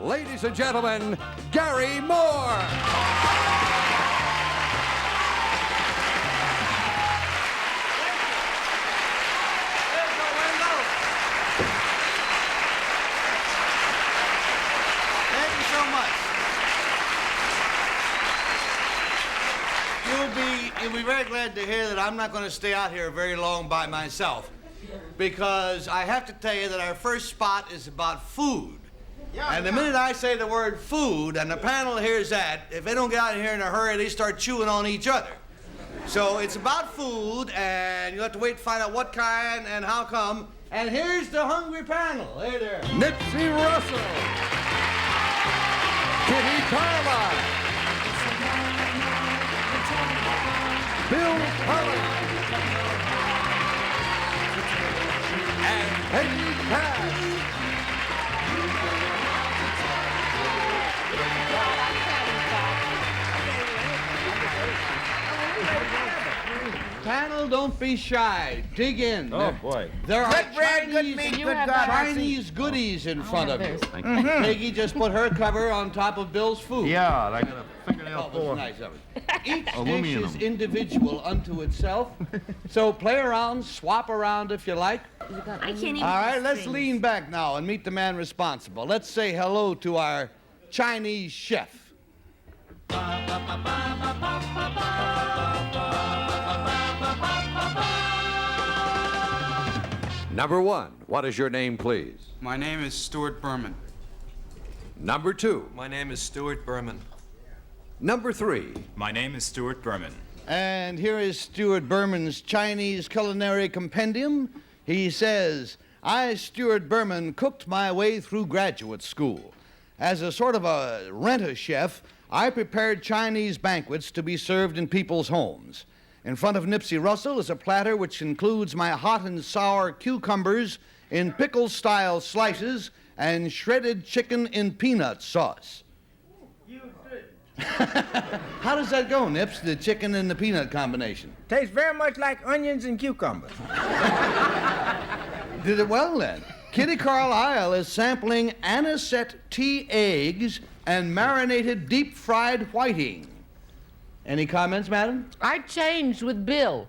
ladies and gentlemen, Garry Moore. You'll be very glad to hear that I'm not going to stay out here very long by myself, because I have to tell you that our first spot is about food. And the minute I say the word food and the panel hears that, if they don't get out of here in a hurry, they start chewing on each other. So it's about food, and you'll have to wait to find out what kind and how come. And here's the hungry panel. Hey there. Nipsey Russell. Kitty Carlisle. Bill Cullen. And Peggy Cass. Panel, don't be shy. Dig in. Oh, boy. There are Good bread, good meat, good God. Chinese goodies in front of you. Peggy just put her cover on top of Bill's food. Yeah, I got a fingernail Oh, full. that's nice of it. Each dish Aluminum. is individual unto itself. So play around, swap around if you like. I can't even. All right, let's lean back now and meet the man responsible. Let's say hello to our Chinese chef. Number 1, what is your name, please? My name is Stuart Berman. Number 2. My name is Stuart Berman. Number 3. My name is Stuart Berman. And here is Stuart Berman's Chinese Culinary Compendium. He says, I, Stuart Berman, cooked my way through graduate school. As a sort of a rent-a-chef, I prepared Chinese banquets to be served in people's homes. In front of Nipsey Russell is a platter which includes my hot and sour cucumbers in pickle-style slices and shredded chicken in peanut sauce. How does that go, Nips, the chicken and the peanut combination? Tastes very much like onions and cucumbers. Did it well, then. Kitty Carlisle is sampling anisette tea eggs and marinated deep-fried whiting. Any comments, madam? I changed with Bill.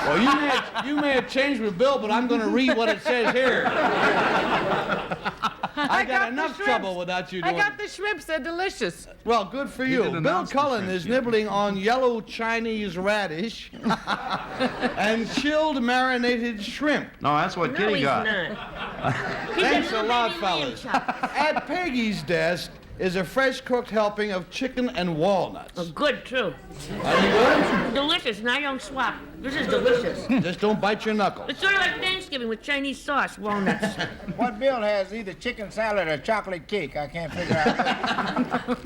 Well, you may have changed with Bill, but I'm going to read what it says here. I got enough trouble without you doing I got the shrimps. They're delicious. Well, good for you. Bill Cullen is nibbling on yellow Chinese radish and chilled marinated shrimp. No, that's what Kitty got. Thanks a lot, fellas. At Peggy's desk is a fresh-cooked helping of chicken and walnuts. Oh, good, too. Are you good? Delicious, and I don't swap. This is delicious. Just don't bite your knuckles. It's sort of like Thanksgiving with Chinese sauce, walnuts. What Bill has, either chicken salad or chocolate cake. I can't figure out.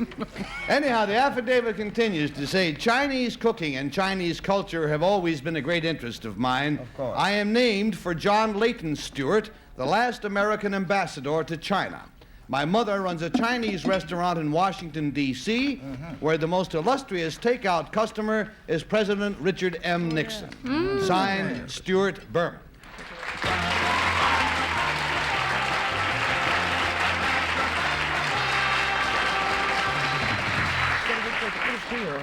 Anyhow, the affidavit continues to say, Chinese cooking and Chinese culture have always been a great interest of mine. Of course. I am named for John Leighton Stewart, the last American ambassador to China. My mother runs a Chinese restaurant in Washington, D.C., where the most illustrious takeout customer is President Richard M. Nixon. Signed, Stuart Berman.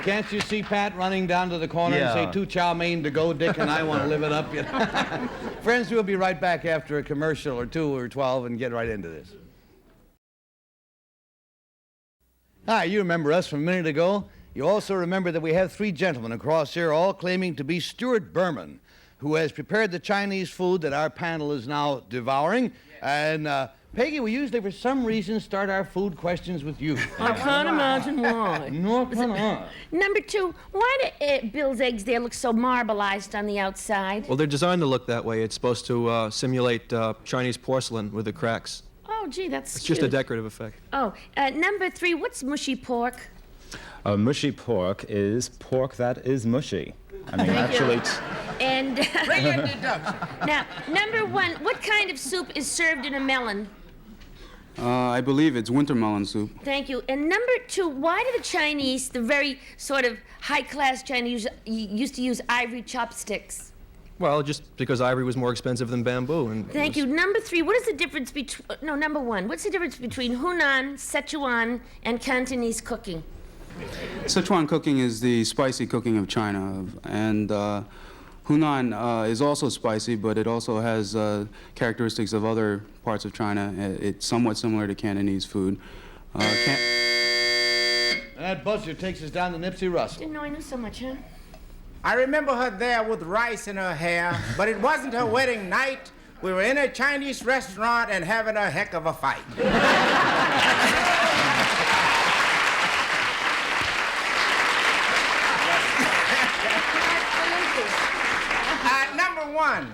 Can't you see Pat running down to the corner and say, 2 chow mein to go, Dick, and I want to live it up? You know? Friends, we'll be right back after a commercial or 2 or 12 and get right into this. Hi, you remember us from a minute ago. You also remember that we have 3 gentlemen across here all claiming to be Stuart Berman, who has prepared the Chinese food that our panel is now devouring. And Peggy, we usually, for some reason, start our food questions with you. I can't imagine why. No, come on. Number 2, why do Bill's eggs there look so marbleized on the outside? Well, they're designed to look that way. It's supposed to simulate Chinese porcelain with the cracks. Oh, gee, that's It's cute. just a decorative effect. Oh, number 3, what's mushy pork? Mushy pork is pork that is mushy. I mean, Thank actually, you. And Bring in deduction. now, number 1, what kind of soup is served in a melon? I believe it's winter melon soup. Thank you. And number 2, why do the Chinese, the very sort of high-class Chinese, used to use ivory chopsticks? Well, just because ivory was more expensive than bamboo. And Thank you. Number 3, what is the difference between... No, number 1. What's the difference between Hunan, Sichuan, and Cantonese cooking? Sichuan cooking is the spicy cooking of China, and Hunan is also spicy, but it also has characteristics of other parts of China. It's somewhat similar to Cantonese food. That buzzer takes us down to Nipsey Russell. Didn't know I knew so much, huh? I remember her there with rice in her hair, but it wasn't her wedding night. We were in a Chinese restaurant and having a heck of a fight. Number 1,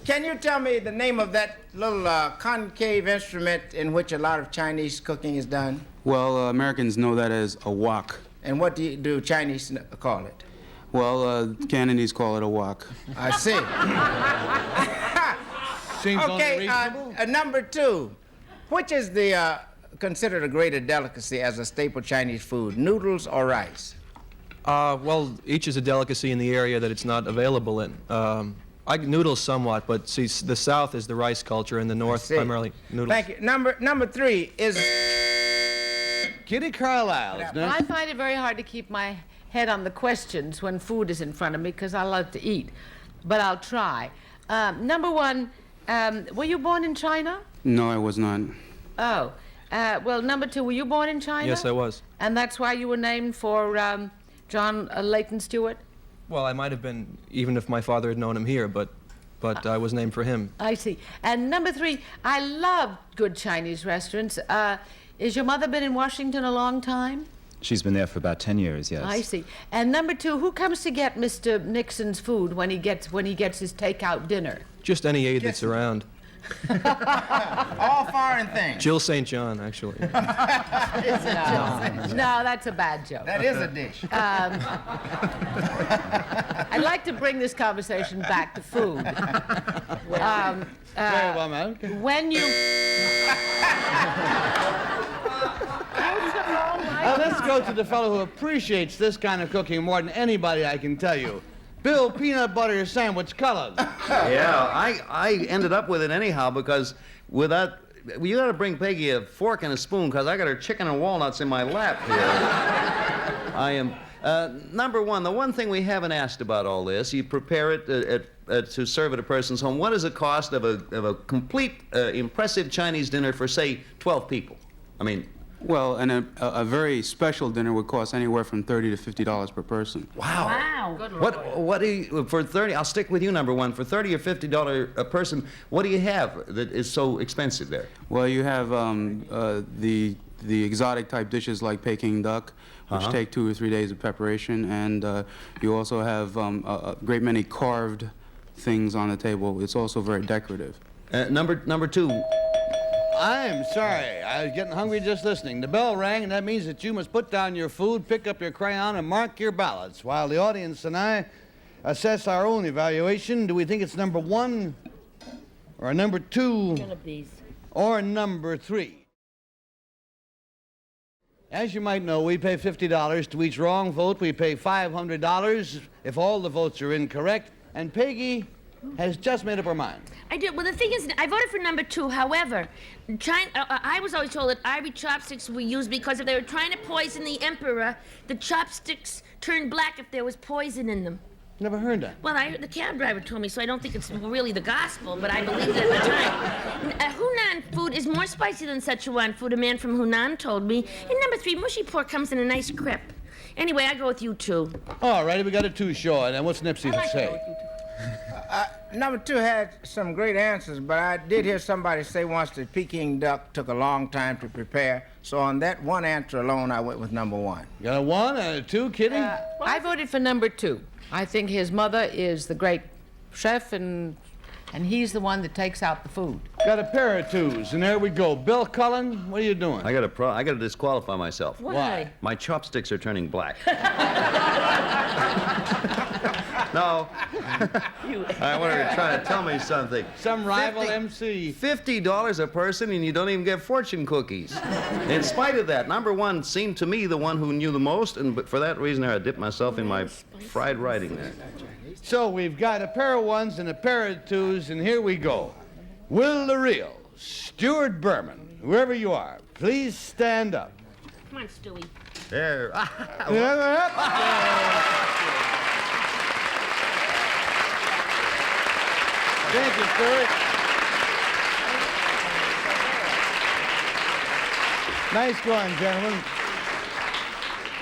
can you tell me the name of that little concave instrument in which a lot of Chinese cooking is done? Well, Americans know that as a wok. And what do Chinese call it? Well, Cantonese call it a wok. I see. Seems only Okay, reasonable. number 2, which is considered a greater delicacy as a staple Chinese food, noodles or rice? well, each is a delicacy in the area that it's not available in. I noodles somewhat, but see, the South is the rice culture, and the North See. primarily noodles. Thank you. Number 3 is... Kitty Carlisle is Well, I next. find it very hard to keep my head on the questions when food is in front of me because I love to eat, but I'll try. Number 1, were you born in China? No, I was not. Oh, well, number 2, were you born in China? Yes, I was. And that's why you were named for John Leighton Stewart? Well, I might have been, even if my father had known him here, but I was named for him. I see. And number 3, I love good Chinese restaurants. Is your mother been in Washington a long time? She's been there for about 10 years, yes. I see. And number 2, who comes to get Mr. Nixon's food when he gets his takeout dinner? Just any aide that's around. all foreign things. Jill St. John, actually. No, that's a bad joke. That is a dish. I'd like to bring this conversation back to food. Very well, madam. When you... Let's go to the fellow who appreciates this kind of cooking more than anybody, I can tell you. Bill Peanut Butter Sandwich Cullen. Yeah, I ended up with it anyhow because without... You gotta bring Peggy a fork and a spoon because I got her chicken and walnuts in my lap here. I am... number 1, the one thing we haven't asked about all this, you prepare it to serve at a person's home. What is the cost of a complete, impressive Chinese dinner for, say, 12 people? I mean... Well, and a very special dinner would cost anywhere from $30 to $50 per person. Wow. Wow. What do you, for 30, I'll stick with you, number 1. For $30 or $50 a person, what do you have that is so expensive there? Well, you have the exotic type dishes like Peking duck, which take 2 or 3 days of preparation, and you also have a great many carved things on the table. It's also very decorative. Number 2. I'm sorry. I was getting hungry just listening. The bell rang, and that means that you must put down your food, pick up your crayon, and mark your ballots, while the audience and I assess our own evaluation. Do we think it's number 1, or number 2, None of these. or number 3? As you might know, we pay $50 to each wrong vote. We pay $500 if all the votes are incorrect. And Peggy has just made up her mind. I did. Well, the thing is, I voted for number 2. However, I was always told that ivory chopsticks were used because if they were trying to poison the emperor, the chopsticks turned black if there was poison in them. Never heard that. Well, the cab driver told me, so I don't think it's really the gospel, but I believed it at the time. Hunan food is more spicy than Sichuan food, a man from Hunan told me. And number 3, mushy pork comes in a nice crepe. Anyway, I go with you 2. All righty, we got a 2 short. And what's Nipsey to say? Number 2 had some great answers, but I did hear somebody say once that Peking duck took a long time to prepare. So on that one answer alone, I went with number 1. Got a 1 and a 2, Kitty? I voted for number 2. I think his mother is the great chef, and he's the one that takes out the food. Got a pair of 2s, and there we go. Bill Cullen, what are you doing? I gotta disqualify myself. Why? My chopsticks are turning black. No. I wanted her to try to tell me something. Some rival MC. $50 a person, and you don't even get fortune cookies. In spite of that, number one seemed to me the one who knew the most, and for that reason, I dipped myself in my fried writing there. So we've got a pair of ones and a pair of twos, and here we go. Will the real Stuart Berman, whoever you are, please stand up. Come on, Stewie. There. Thank you, Stuart. Nice going, gentlemen.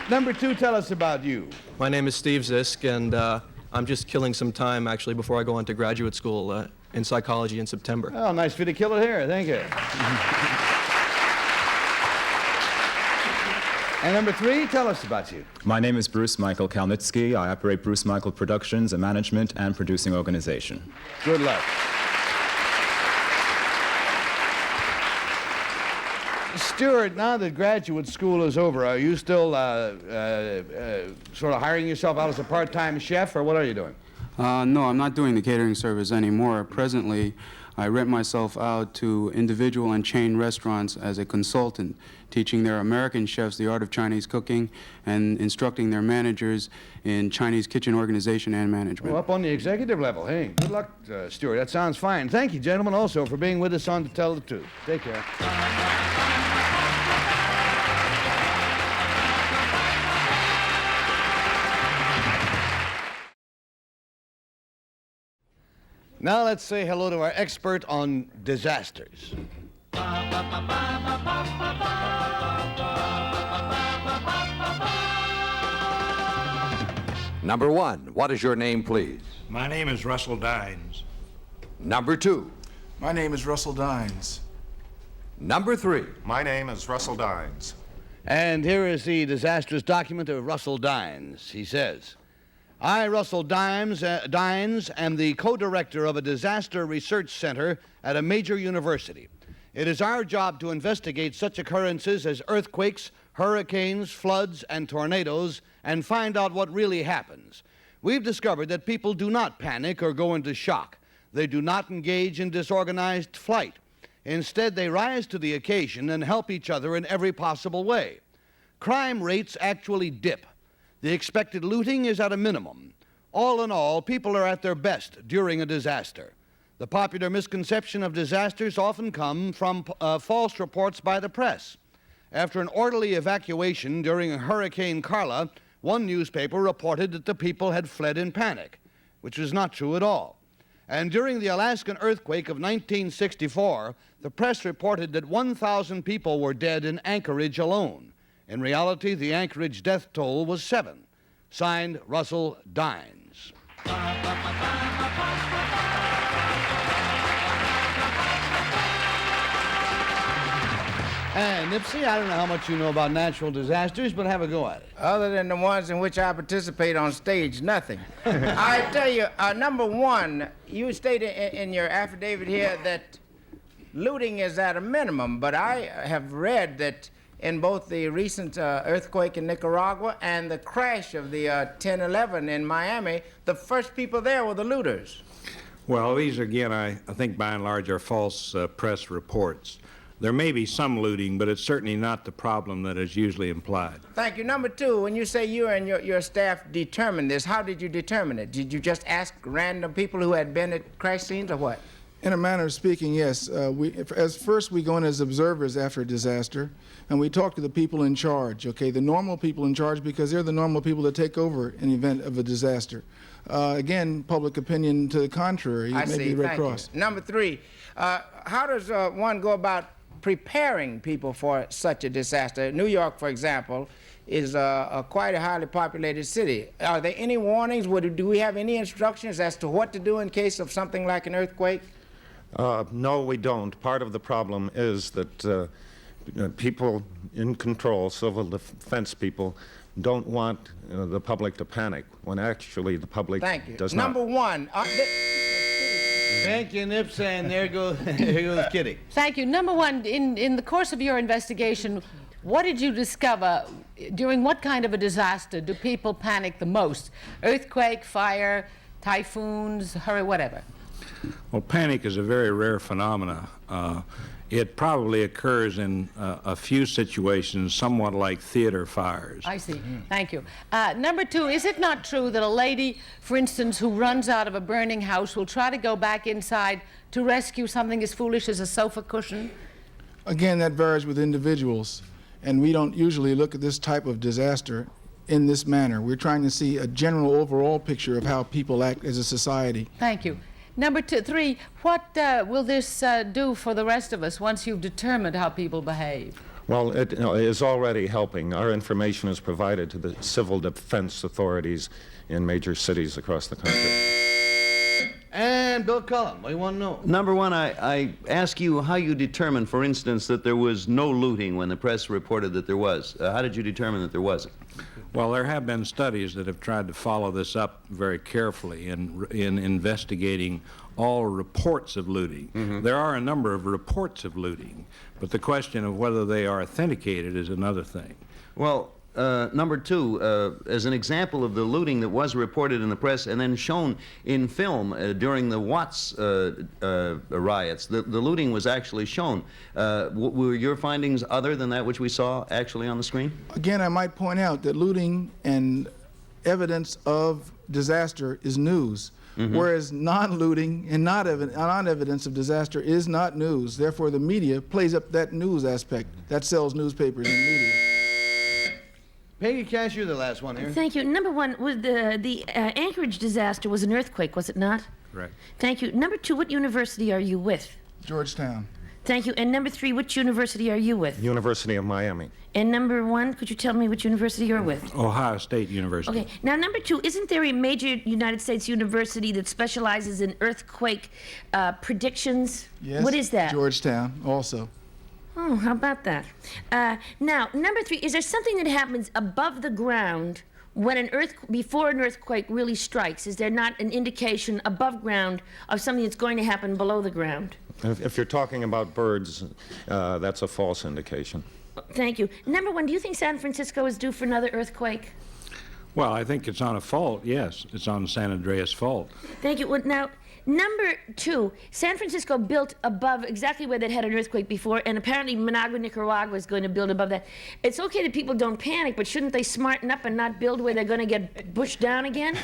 Number two, tell us about you. My name is Steve Zisk, and I'm just killing some time, actually, before I go on to graduate school in psychology in September. Oh, nice for you to kill it here. Thank you. And number three, tell us about you. My name is Bruce Michael Kalnitsky. I operate Bruce Michael Productions, a management and producing organization. Good luck. Stuart, now that graduate school is over, are you still sort of hiring yourself out as a part-time chef, or what are you doing? No, I'm not doing the catering service anymore. Presently, I rent myself out to individual and chain restaurants as a consultant, teaching their American chefs the art of Chinese cooking and instructing their managers in Chinese kitchen organization and management. Well, up on the executive level. Hey, good luck, Stuart. That sounds fine. Thank you, gentlemen, also for being with us on To Tell the Truth. Take care. Now let's say hello to our expert on disasters. Number one, what is your name, please? My name is Russell Dines. Number two. My name is Russell Dines. Number three. My name is Russell Dines. And here is the disastrous document of Russell Dines. He says, I, Russell Dines, am the co-director of a disaster research center at a major university. It is our job to investigate such occurrences as earthquakes, hurricanes, floods, and tornadoes, and find out what really happens. We've discovered that people do not panic or go into shock. They do not engage in disorganized flight. Instead, they rise to the occasion and help each other in every possible way. Crime rates actually dip. The expected looting is at a minimum. All in all, people are at their best during a disaster. The popular misconception of disasters often come from false reports by the press. After an orderly evacuation during Hurricane Carlisle, one newspaper reported that the people had fled in panic, which was not true at all. And during the Alaskan earthquake of 1964, the press reported that 1,000 people were dead in Anchorage alone. In reality, the Anchorage death toll was 7. Signed, Russell Dines. And Nipsey, I don't know how much you know about natural disasters, but have a go at it. Other than the ones in which I participate on stage, nothing. I tell you, number one, you stated in your affidavit here that looting is at a minimum, but I have read that in both the recent earthquake in Nicaragua and the crash of the 10/11 in Miami, the first people there were the looters. Well, these, again, I think by and large are false press reports. There may be some looting, but it's certainly not the problem that is usually implied. Thank you. Number two, when you say you and your staff determined this, how did you determine it? Did you just ask random people who had been at crash scenes or what? In a manner of speaking, yes. First we go in as observers after a disaster, and we talk to the people in charge, okay, the normal people in charge, because they're the normal people that take over in the event of a disaster. Again, public opinion to the contrary, maybe the Red Cross. Number three, how does one go about preparing people for such a disaster? New York, for example, is quite a highly populated city. Are there any warnings? Do we have any instructions as to what to do in case of something like an earthquake? No, we don't. Part of the problem is that people in control, civil defense people, don't want the public to panic when actually the public does not. Number one. Thank you, Nips, and there goes Kitty. Thank you. Number one, in the course of your investigation, what did you discover? During what kind of a disaster do people panic the most? Earthquake, fire, typhoons, whatever. Well, panic is a very rare phenomena. It probably occurs in a few situations, somewhat like theater fires. I see. Thank you. Number 2, is it not true that a lady, for instance, who runs out of a burning house will try to go back inside to rescue something as foolish as a sofa cushion? Again, that varies with individuals, and we don't usually look at this type of disaster in this manner. We're trying to see a general overall picture of how people act as a society. Thank you. Number 3, what will this do for the rest of us once you've determined how people behave? Well, it is already helping. Our information is provided to the civil defense authorities in major cities across the country. And Bill Cullen, what do you want to know? Number one, I ask you how you determined, for instance, that there was no looting when the press reported that there was. How did you determine that there wasn't? Well, there have been studies that have tried to follow this up very carefully in investigating all reports of looting. There are a number of reports of looting, but the question of whether they are authenticated is another thing. Well, number 2, as an example of the looting that was reported in the press and then shown in film during the Watts riots, the looting was actually shown. Were your findings other than that which we saw actually on the screen? Again, I might point out that looting and evidence of disaster is news, whereas non-looting and non-evidence of disaster is not news. Therefore, the media plays up that news aspect. That sells newspapers and media. Peggy Cass, you're the last one here. Thank you. Number 1, was the Anchorage disaster was an earthquake, was it not? Right. Thank you. Number 2, what university are you with? Georgetown. Thank you. And number 3, which university are you with? University of Miami. And number 1, could you tell me which university you're with? Ohio State University. Okay. Now, number 2, isn't there a major United States university that specializes in earthquake predictions? Yes. What is that? Georgetown, also. Oh, how about that? Now, number 3, is there something that happens above the ground when before an earthquake really strikes? Is there not an indication above ground of something that's going to happen below the ground? If you're talking about birds, that's a false indication. Thank you. Number 1, do you think San Francisco is due for another earthquake? Well, I think it's on a fault, yes. It's on San Andreas Fault. Thank you. Well, now, number 2, San Francisco built above exactly where they'd had an earthquake before, and apparently Managua, Nicaragua is going to build above that. It's okay that people don't panic, but shouldn't they smarten up and not build where they're going to get pushed down again?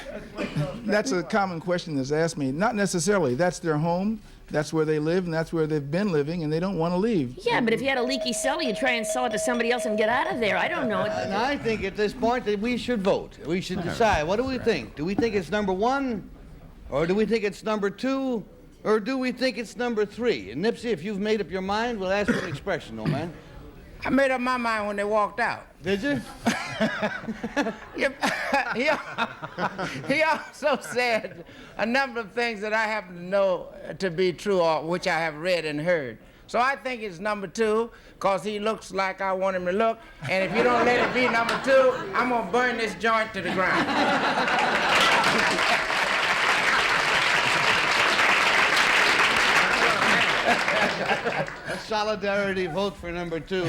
That's a common question that's asked me. Not necessarily. That's their home, that's where they live, and that's where they've been living, and they don't want to leave. Yeah, but if you had a leaky cellar, you'd try and sell it to somebody else and get out of there. I don't know. And I think at this point that we should vote. We should decide. What do we think? Do we think it's number 1? Or do we think it's number 2? Or do we think it's number 3? And Nipsey, if you've made up your mind, we'll ask for an expression, old man. I made up my mind when they walked out. Did you? He also said a number of things that I happen to know to be true, or which I have read and heard. So I think it's number 2, because he looks like I want him to look. And if you don't let it be number 2, I'm going to burn this joint to the ground. A solidarity vote for number 2.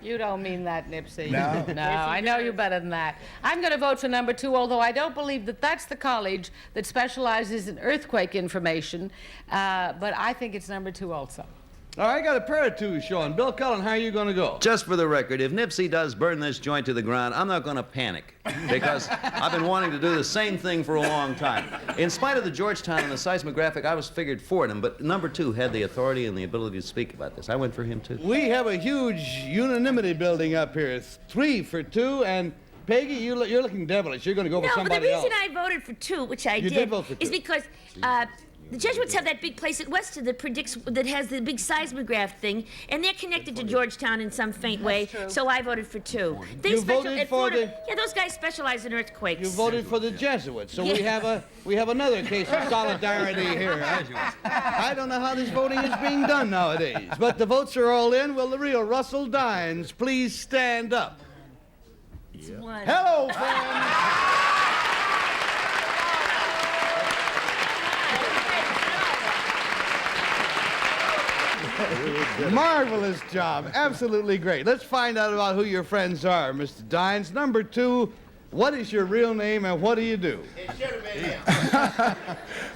You don't mean that, Nipsey. No. No, I know you better than that. I'm going to vote for number 2, although I don't believe that that's the college that specializes in earthquake information, but I think it's number 2 also. All right, I got a pair of 2s showing. Bill Cullen, how are you going to go? Just for the record, if Nipsey does burn this joint to the ground, I'm not going to panic, because I've been wanting to do the same thing for a long time. In spite of the Georgetown and the seismographic, I was figured for him, but number 2 had the authority and the ability to speak about this. I went for him, too. We have a huge unanimity building up here. It's 3 for 2, and Peggy, you're looking devilish. You're going to go for No, but the somebody else. reason I voted for 2, which I You did vote for 2. is because the Jesuits have that big place at Weston that has the big seismograph thing, and they're connected to Georgetown in some faint way. So I voted for 2. You voted for the... Yeah, those guys specialize in earthquakes. You voted for the Jesuits, so Yeah. we have another case of solidarity here. I don't know how this voting is being done nowadays, but the votes are all in. Will the real Russell Dines please stand up? Hello, friends. Marvelous job. Absolutely great. Let's find out about who your friends are, Mr. Dines. Number 2, what is your real name and what do you do? It should have been him.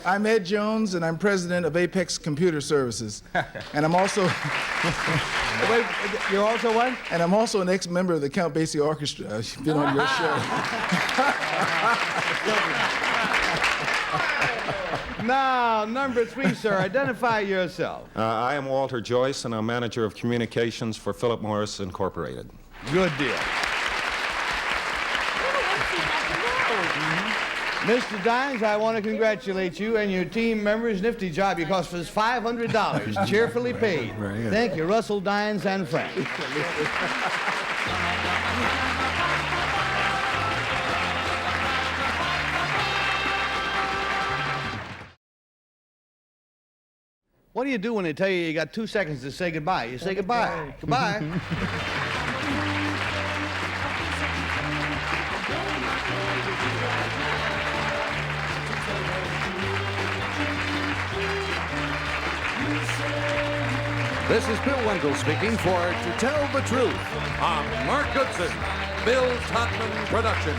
I'm Ed Jones, and I'm president of Apex Computer Services. And I'm also... Wait, you're also what? And I'm also an ex-member of the Count Basie Orchestra. I've been on your show. Now, number 3, sir, identify yourself. I am Walter Joyce, and I'm manager of communications for Philip Morris Incorporated. Good deal. Mr. Dines, I want to congratulate you and your team members. Nifty job. You cost us $500, cheerfully paid. Thank you, Russell, Dines, and Frank. What do you do when they tell you you got 2 seconds to say goodbye? You say goodbye. Goodbye. This is Bill Wendell speaking for To Tell the Truth, a Mark Goodson, Bill Todman production.